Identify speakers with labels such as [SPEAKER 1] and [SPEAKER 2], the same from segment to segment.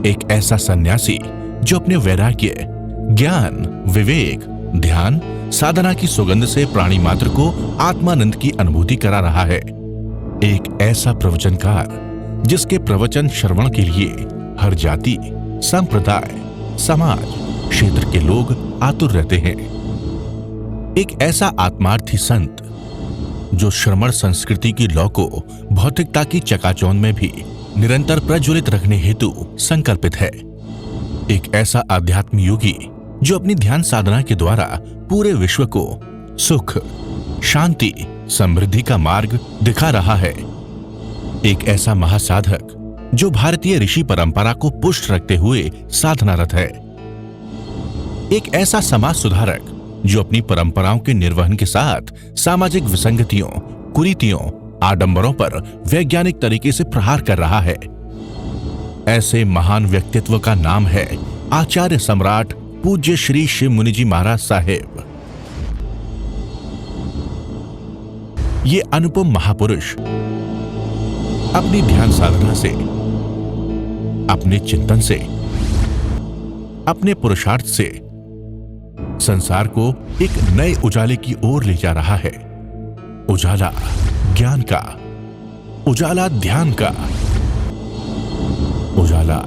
[SPEAKER 1] एक ऐसा सन्यासी जो अपने वैराग्य, ज्ञान, विवेक, ध्यान, साधना की सुगंध से प्राणी मात्र को आत्मानंद की अनुभूति करा रहा है। एक ऐसा प्रवचनकार जिसके प्रवचन श्रवण के लिए हर जाति, संप्रदाय, समाज, क्षेत्र के लोग आतुर रहते हैं। एक ऐसा आत्मार्थी संत जो श्रमण संस्कृति की लौ को भौतिकता की चकाचौंध में भी निरंतर प्रज्वलित रखने हेतु संकल्पित है। एक ऐसा आध्यात्म योगी जो अपनी ध्यान साधना के द्वारा पूरे विश्व को सुख, शांति, समृद्धि का मार्ग दिखा रहा है। एक ऐसा महासाधक जो भारतीय ऋषि परंपरा को पुष्ट रखते हुए साधनारत है। एक ऐसा समाज सुधारक जो अपनी परंपराओं के निर्वहन के साथ सामाजिक विसंगतियों, कुरीतियों, आडंबरों पर वैज्ञानिक तरीके से प्रहार कर रहा है। ऐसे महान व्यक्तित्व का नाम है आचार्य सम्राट पूज्य श्री शिव मुनि जी महाराज साहेब। ये अनुपम महापुरुष अपनी ध्यान साधना से, अपने चिंतन से, अपने पुरुषार्थ से संसार को एक नए उजाले की ओर ले जा रहा है। उजाला ज्ञान का, उजाला ध्यान का, उजाला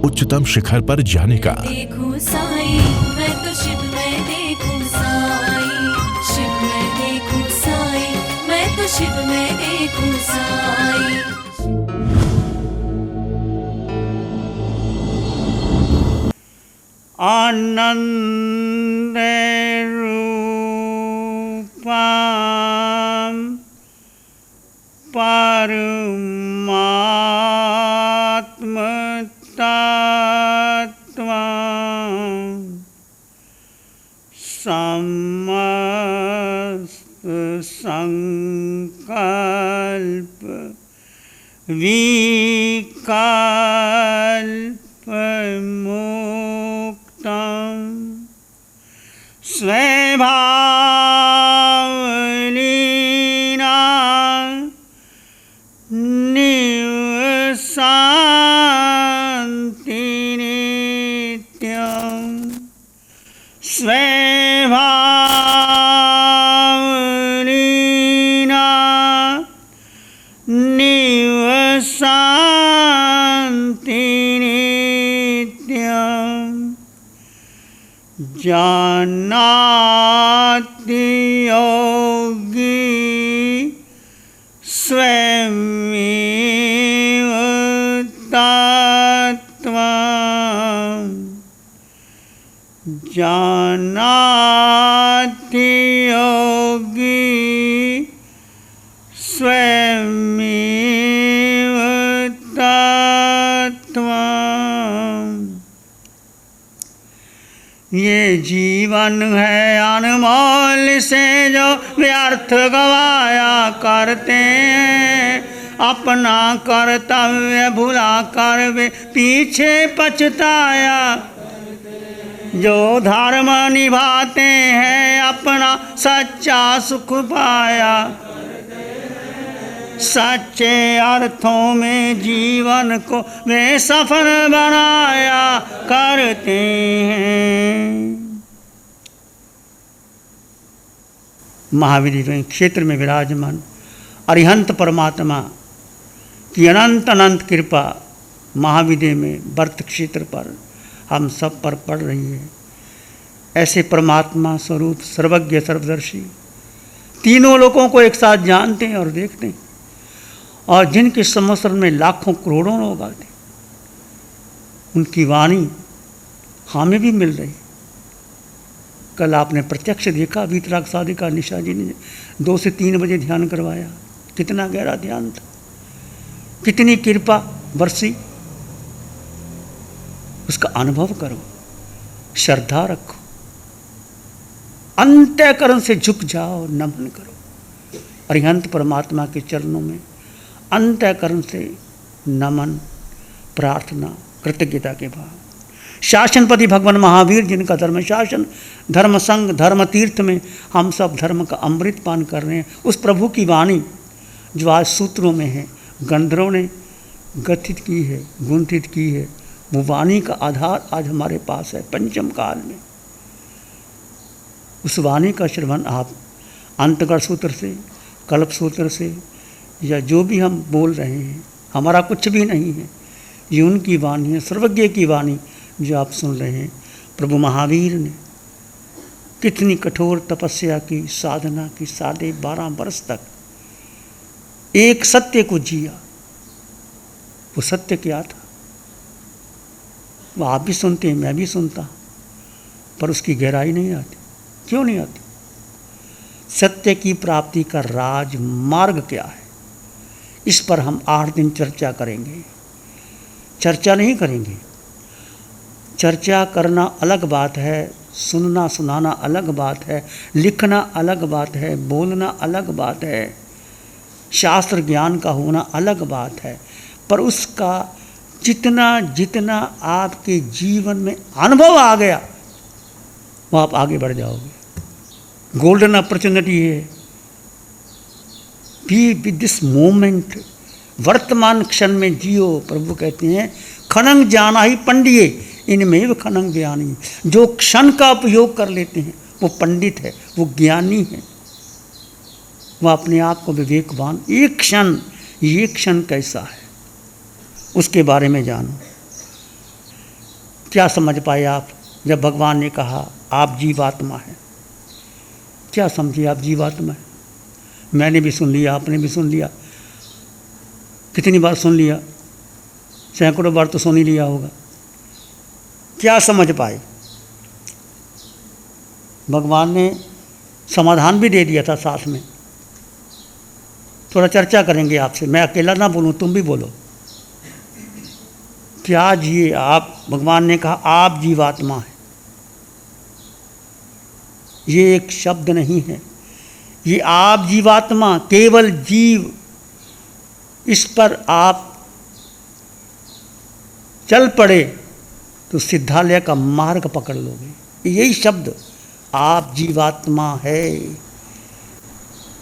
[SPEAKER 1] उच्चतम शिखर पर जाने का।
[SPEAKER 2] देखूं साई, मैं तो शिव में देखूं साई, शिव में देखूं साई, मैं तो शिव में देखूं साई।
[SPEAKER 3] आनंद रूपम परमात्म तत्वं समस्त संकल्प विकल्प मुक्तम् स्वभावलीना निवसन्ति नित्यं स्वभावलीना निवसन्ति नित्यं जानाति योगी स्वयमेव तत्त्वं जानाति योगी स्वयमेव तत्त्वं। ये जीवन है अनमोल से जो व्यर्थ गवाया करते हैं, अपना कर्तव्य भुला कर वे पीछे पछताया। जो धर्म निभाते हैं अपना सच्चा सुख पाया, सच्चे अर्थों में जीवन को वे सफल बनाया करते हैं। महावीर क्षेत्र में विराजमान अरिहंत परमात्मा की अनंत अनंत कृपा महाविदे में वर्त क्षेत्र पर हम सब पर पड़ रही है। ऐसे परमात्मा स्वरूप सर्वज्ञ सर्वदर्शी तीनों लोगों को एक साथ जानते हैं और देखते हैं, और जिनके संवत्सर में लाखों करोड़ों लोग आते, उनकी वाणी हमें भी मिल रही। कल आपने प्रत्यक्ष देखा, वीतराग साधिका निशा जी ने 2 से 3 बजे ध्यान करवाया। कितना गहरा ध्यान था, कितनी कृपा बरसी। उसका अनुभव करो, श्रद्धा रखो, अंतःकरण से झुक जाओ, नमन करो अरिहंत परमात्मा के चरणों में। अंतःकरण से नमन, प्रार्थना, कृतज्ञता के भाव। शासनपति भगवान महावीर जिनका धर्म शासन, धर्म संग, धर्म तीर्थ में हम सब धर्म का अमृत पान कर रहे हैं, उस प्रभु की वाणी जो आज सूत्रों में है, गंधर्वों ने गठित की है, गुंथित की है, वो वाणी का आधार आज हमारे पास है पंचम काल में। उस वाणी का श्रवण आप अंतकर सूत्र से, कल्प सूत्र से, या जो भी हम बोल रहे हैं, हमारा कुछ भी नहीं है, ये उनकी वाणी है, सर्वज्ञ की वाणी जो आप सुन रहे हैं। प्रभु महावीर ने कितनी कठोर तपस्या की, साधना की, 12.5 वर्ष तक एक सत्य को जिया। वो सत्य क्या था वो आप भी सुनते हैं, मैं भी सुनता, पर उसकी गहराई नहीं आती। क्यों नहीं आती? सत्य की प्राप्ति का राजमार्ग क्या है, इस पर हम 8 दिन चर्चा करेंगे। चर्चा नहीं करेंगे, चर्चा करना अलग बात है, सुनना सुनाना अलग बात है, लिखना अलग बात है, बोलना अलग बात है, शास्त्र ज्ञान का होना अलग बात है, पर उसका जितना जितना आपके जीवन में अनुभव आ गया वो आप आगे बढ़ जाओगे। गोल्डन अपॉर्चुनिटी है। बी विद दिस मोमेंट, वर्तमान क्षण में जियो। प्रभु कहते हैं खनंग जाना ही पंडिये इनमें भी खनंग ज्ञानी। जो क्षण का उपयोग कर लेते हैं वो पंडित है, वो ज्ञानी है, वह अपने आप को विवेकवान। एक क्षण, ये क्षण कैसा है उसके बारे में जानो। क्या समझ पाए आप जब भगवान ने कहा आप जीवात्मा हैं? क्या समझे आप जीवात्मा है? मैंने भी सुन लिया, आपने भी सुन लिया। कितनी बार सुन लिया? सैकड़ों बार तो सुन ही लिया होगा। क्या समझ पाए? भगवान ने समाधान भी दे दिया था साथ में। थोड़ा चर्चा करेंगे आपसे, मैं अकेला ना बोलूं, तुम भी बोलो। क्या जिए आप? भगवान ने कहा आप जीवात्मा है। ये एक शब्द नहीं है, ये आप जीवात्मा, केवल जीव, इस पर आप चल पड़े तो सिद्धालय का मार्ग पकड़ लोगे। यही शब्द आप जीवात्मा है।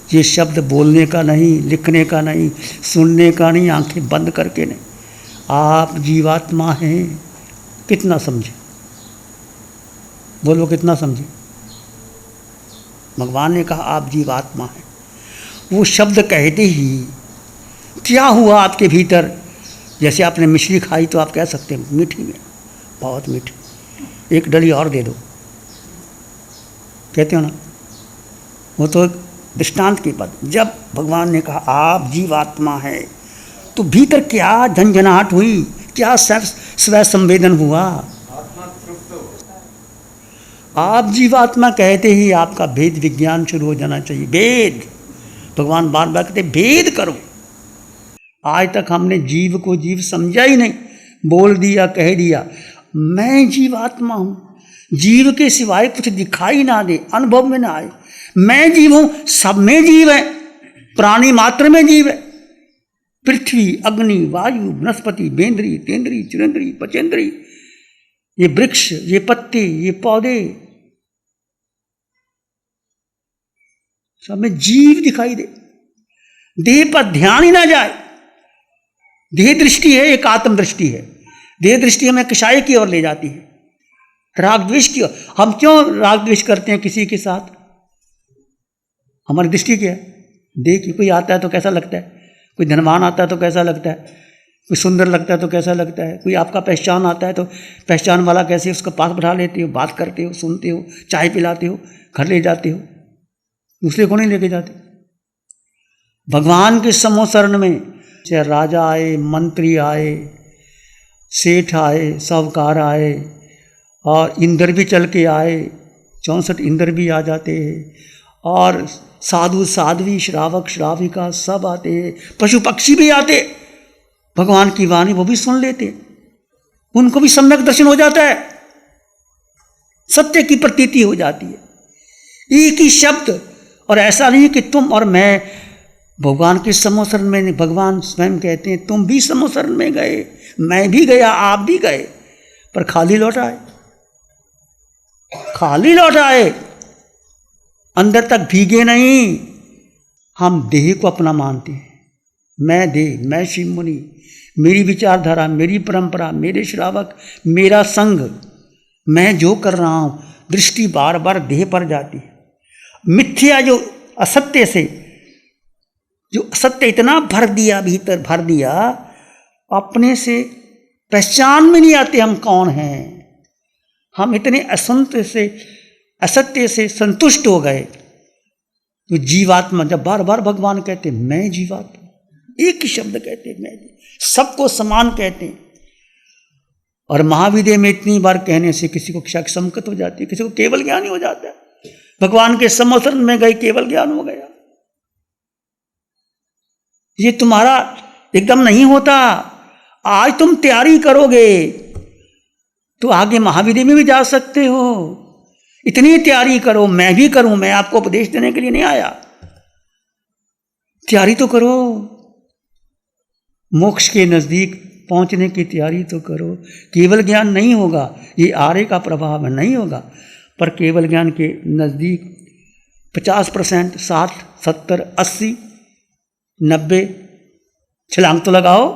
[SPEAKER 3] ये शब्द बोलने का नहीं, लिखने का नहीं, सुनने का नहीं, आंखें बंद करके नहीं। आप जीवात्मा हैं। कितना समझे? बोलो कितना समझे? भगवान ने कहा आप जीवात्मा हैं। वो शब्द कहते ही क्या हुआ आपके भीतर? जैसे आपने मिश्री खाई तो आप कह सकते हैं मीठी में, बहुत मीठी, एक डली और दे दो, कहते हो ना। वो तो दृष्टांत की बात। जब भगवान ने कहा आप जीवात्मा है तो भीतर क्या झंझनाहट हुई, क्या स्व संवेदन हुआ? आप जीवात्मा कहते ही आपका भेद विज्ञान शुरू हो जाना चाहिए। भेद, भगवान बार बार कहते भेद करो। आज तक हमने जीव को जीव समझा ही नहीं, बोल दिया, कह दिया मैं जीवात्मा हूँ। जीव के सिवाय कुछ दिखाई ना दे, अनुभव में ना आए। मैं जीव हूँ, सब में जीव है, प्राणी मात्र में जीव है। पृथ्वी, अग्नि, वायु, वनस्पति, बेंद्री, तेंद्री, चिरेंद्री, पचेंद्री, ये वृक्ष, ये पत्ते, ये पौधे, सब में जीव दिखाई दे। देह पर ध्यान ही ना जाए। देह दृष्टि है, एक आत्म दृष्टि है। देह दृष्टि हमें कषाय की ओर ले जाती है, राग द्वेष की ओर। हम क्यों राग द्वेष करते हैं किसी के साथ? हमारी दृष्टि क्या है? देखिए, कोई आता है तो कैसा लगता है, कोई धनवान आता है तो कैसा लगता है, कोई सुंदर लगता है तो कैसा लगता है, कोई आपका पहचान आता है तो पहचान वाला कैसे, उसको पास बैठा लेते हो, बात करते हो, सुनते हो, चाय पिलाते हो, घर ले जाते हो, दूसरे को नहीं लेके जाते। भगवान के समोसरण में चाहे राजा आए, मंत्री आए, सेठ आए, साहूकार आए, और इंद्र भी चल के आए, 64 इंद्र भी आ जाते हैं, और साधु साध्वी, श्रावक श्राविका सब आते हैं, पशु पक्षी भी आते, भगवान की वाणी वो भी सुन लेते, उनको भी सम्यक दर्शन हो जाता है, सत्य की प्रतीति हो जाती है। एक ही शब्द, और ऐसा नहीं कि तुम और मैं भगवान के समोसरण में। भगवान स्वयं कहते हैं तुम भी समोसरण में गए, मैं भी गया, आप भी गए, पर खाली लौट आए, खाली लौट आए, अंदर तक भीगे नहीं। हम देह को अपना मानते हैं, मैं देह, मैं शिव मुनि, मेरी विचारधारा, मेरी परंपरा, मेरे श्रावक, मेरा संग, मैं जो कर रहा हूं, दृष्टि बार बार देह पर जाती है। मिथ्या जो असत्य से, जो असत्य इतना भर दिया, भीतर भर दिया, अपने से पहचान में नहीं आते हम कौन हैं। हम इतने असत्य से संतुष्ट हो गए। तो जीवात्मा, जब बार बार भगवान कहते मैं जीवात्मा, एक ही शब्द कहते मैं, सबको समान कहते हैं। और महाविद्या में इतनी बार कहने से किसी को शक संकट हो जाती है, किसी को केवल ज्ञान ही हो जाता है। भगवान के समर्थन में गए, केवल ज्ञान हो गया। ये तुम्हारा एकदम नहीं होता। आज तुम तैयारी करोगे तो आगे महाविद्या में भी जा सकते हो। इतनी तैयारी करो, मैं भी करूं, मैं आपको उपदेश देने के लिए नहीं आया। तैयारी तो करो, मोक्ष के नजदीक पहुंचने की तैयारी तो करो। केवल ज्ञान नहीं होगा, ये आर्य का प्रभाव नहीं होगा, पर केवल ज्ञान के नजदीक 50%, 60, 70, 80, 90 छलांग तो लगाओ।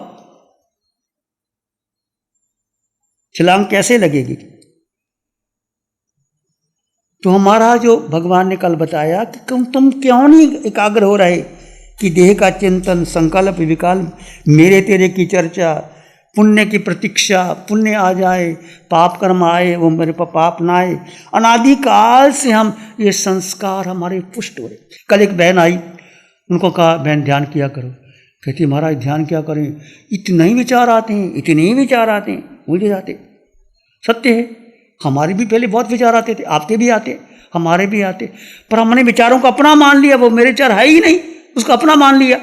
[SPEAKER 3] छलांग कैसे लगेगी? तो हमारा जो भगवान ने कल बताया कि तुम क्यों नहीं एकाग्र हो रहे कि देह का चिंतन, संकल्प, विकल्प, मेरे तेरे की चर्चा, पुण्य की प्रतीक्षा, पुण्य आ जाए, पाप कर्म आए, वो मेरे पर पाप ना आए। अनादिकाल से हम ये संस्कार हमारे पुष्ट हो रहे। कल एक बहन आई, उनको कहा बहन ध्यान किया करो। कहती महाराज ध्यान क्या करें, इतने ही विचार आते हैं, इतने ही विचार आते हैं, उलझे जाते। सत्य है, हमारे भी पहले बहुत विचार आते थे, आपके भी आते, हमारे भी आते, पर हमने विचारों को अपना मान लिया। वो मेरे विचार है ही नहीं, उसको अपना मान लिया।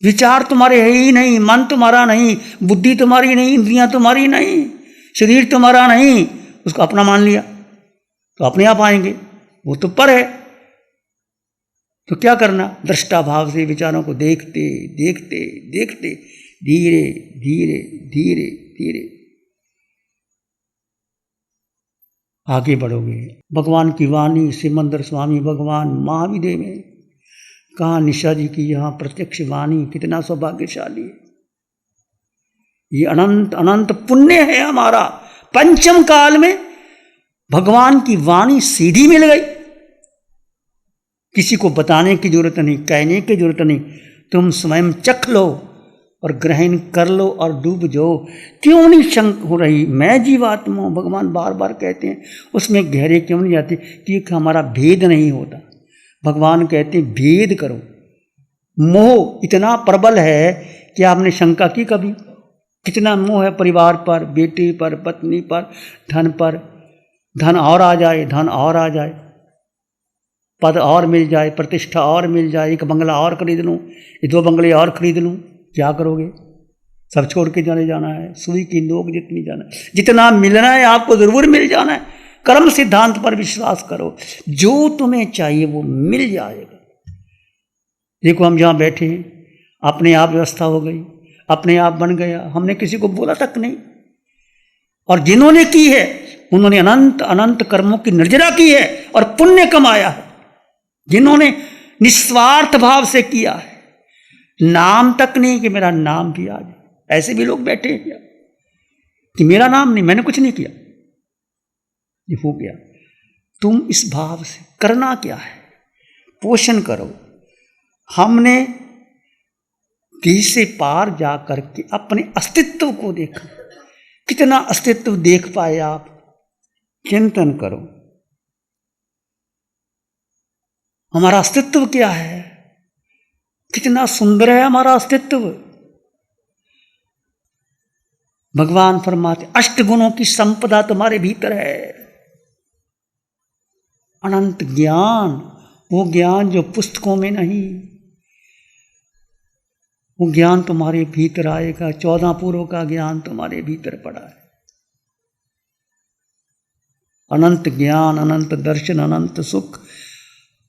[SPEAKER 3] विचार तुम्हारे है ही नहीं, मन तुम्हारा नहीं, बुद्धि तुम्हारी नहीं, इंद्रियां तुम्हारी नहीं, शरीर तुम्हारा नहीं, उसको अपना मान लिया। तो अपने आप आएंगे, वो तो पर है। तो क्या करना? दृष्टा भाव से विचारों को देखते देखते देखते धीरे धीरे धीरे धीरे आगे बढ़ोगे। भगवान की वाणी सिमंदर स्वामी भगवान महाविद्या में कहा, निशा जी की यहाँ प्रत्यक्ष वाणी कितना सौभाग्यशाली है। ये अनंत अनंत पुण्य है हमारा। पंचम काल में भगवान की वाणी सीधी मिल गई। किसी को बताने की जरूरत नहीं, कहने की जरूरत नहीं, तुम स्वयं चख लो और ग्रहण कर लो और डूब जाओ। क्यों नहीं शंक हो रही? मैं जीवात्मा हूं, भगवान बार बार कहते हैं। उसमें गहरे क्यों नहीं जाते? क्योंकि हमारा भेद नहीं होता। भगवान कहते हैं भेद करो। मोह इतना प्रबल है कि आपने शंका की कभी? कितना मोह है परिवार पर, बेटे पर, पत्नी पर, धन पर। धन और आ जाए, धन और आ जाए, पद और मिल जाए, प्रतिष्ठा और मिल जाए, एक बंगला और खरीद लूँ, 2 बंगले और खरीद लूँ। क्या करोगे? सब छोड़ के जाना है। सुई की नोक जितनी जाना है, जितना मिलना है आपको जरूर मिल जाना है। कर्म सिद्धांत पर विश्वास करो, जो तुम्हें चाहिए वो मिल जाएगा। देखो हम जहाँ बैठे हैं, अपने आप व्यवस्था हो गई, अपने आप बन गया, हमने किसी को बोला तक नहीं। और जिन्होंने की है उन्होंने अनंत अनंत कर्मों की निर्जरा की है और पुण्य कमाया है। जिन्होंने निस्वार्थ भाव से किया है, नाम तक नहीं कि मेरा नाम भी आ जाए। ऐसे भी लोग बैठे हैं कि मेरा नाम नहीं, मैंने कुछ नहीं किया, ये हो गया। तुम इस भाव से करना क्या है? पोषण करो। हमने देह से पार जा करके अपने अस्तित्व को देखा। कितना अस्तित्व देख पाए आप? चिंतन करो, हमारा अस्तित्व क्या है? कितना सुंदर है हमारा अस्तित्व। भगवान फरमाते 8 गुणों की संपदा तुम्हारे भीतर है। अनंत ज्ञान, वो ज्ञान जो पुस्तकों में नहीं, वो ज्ञान तुम्हारे भीतर आएगा। 14 पूर्व का ज्ञान तुम्हारे भीतर पड़ा है। अनंत ज्ञान, अनंत दर्शन, अनंत सुख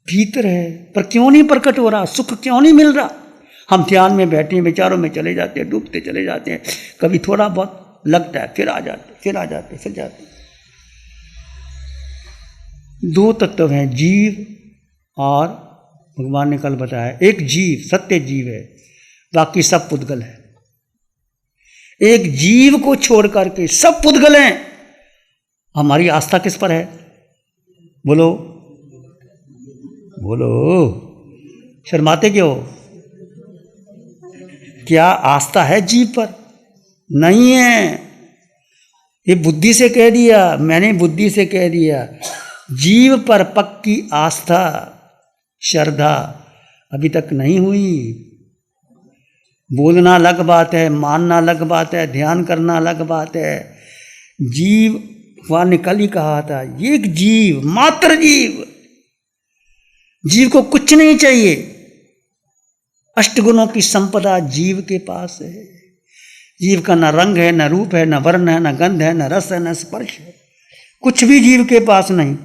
[SPEAKER 3] भीतर है, पर क्यों नहीं प्रकट हो रहा? सुख क्यों नहीं मिल रहा? हम ध्यान में बैठे हैं, विचारों में चले जाते हैं, डूबते चले जाते हैं। कभी थोड़ा बहुत लगता है, फिर आ जाते, फिर आ जाते, फिर जाते। 2 तत्व हैं, जीव और भगवान ने कल बताया, एक जीव सत्य जीव है बाकी सब पुद्गल है। एक जीव को छोड़ करके सब पुद्गल हैं। हमारी आस्था किस पर है? बोलो बोलो, शर्माते क्यों? क्या आस्था है जीव पर? नहीं है। ये बुद्धि से कह दिया, मैंने बुद्धि से कह दिया। जीव पर पक्की आस्था श्रद्धा अभी तक नहीं हुई। बोलना अलग बात है, मानना अलग बात है, ध्यान करना अलग बात है। जीव भगवान ने कल ही कहा था, ये एक जीव, मात्र जीव, जीव को कुछ नहीं चाहिए। अष्टगुणों की संपदा जीव के पास है। जीव का न रंग है, न रूप है, न वर्ण है, न गंध है, न रस है, न स्पर्श है, कुछ भी जीव के पास नहीं।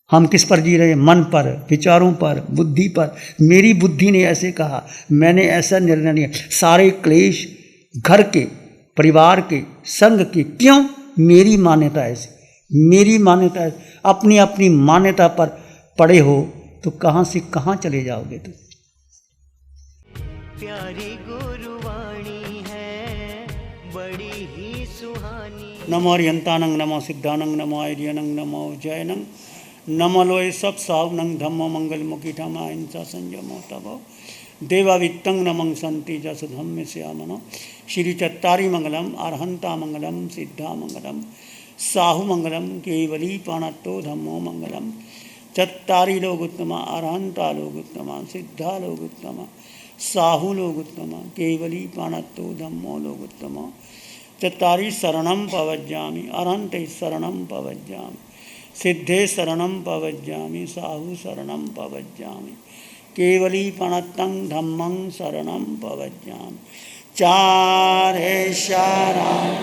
[SPEAKER 3] हम किस पर जी रहे हैं? मन पर, विचारों पर, बुद्धि पर। मेरी बुद्धि ने ऐसे कहा, मैंने ऐसा निर्णय लिया। सारे क्लेश घर के, परिवार के, संघ के, क्यों? मेरी मान्यता ऐसी, मेरी मान्यता ऐसी। अपनी अपनी मान्यता पर पड़े हो तो कहाँ से कहाँ चले जाओगे तुम।
[SPEAKER 4] प्यारी गुरुवाणी है बड़ी ही सुहानी।
[SPEAKER 3] नमो अरिहंतानंग, नमो सिद्धानंग, नमो आर्यनंग, नमो जयनंग, नमो लोय सब सावनंग, धम्मो मंगल मुखी ठमा हिंसा संयमो तभो देवावित्तं नमं संति जस धम्म श्यामनो। श्री चत्तारी मंगलम, अरहंता मंगलम, सिद्धा मंगलम, साहु मंगलम, केवली पाणत्तो धम्मो मंगलम। चत्तारी लोग उत्तमा, अरहंता लोग उत्तमा, सिद्धा लोग उत्तमा, साहु लोग उत्तमा, केवली पाणत्तो धम्मो लोग उत्तमा। चत्तारी शरणं पवज्जामि, अरहंते शरणं पवज्जामि, सिद्धे शरणं पवज्जामि, साहु शरणं पवज्जामि, केवली पाणत्तं धम्मं शरणं पवज्जामि। चार है शरण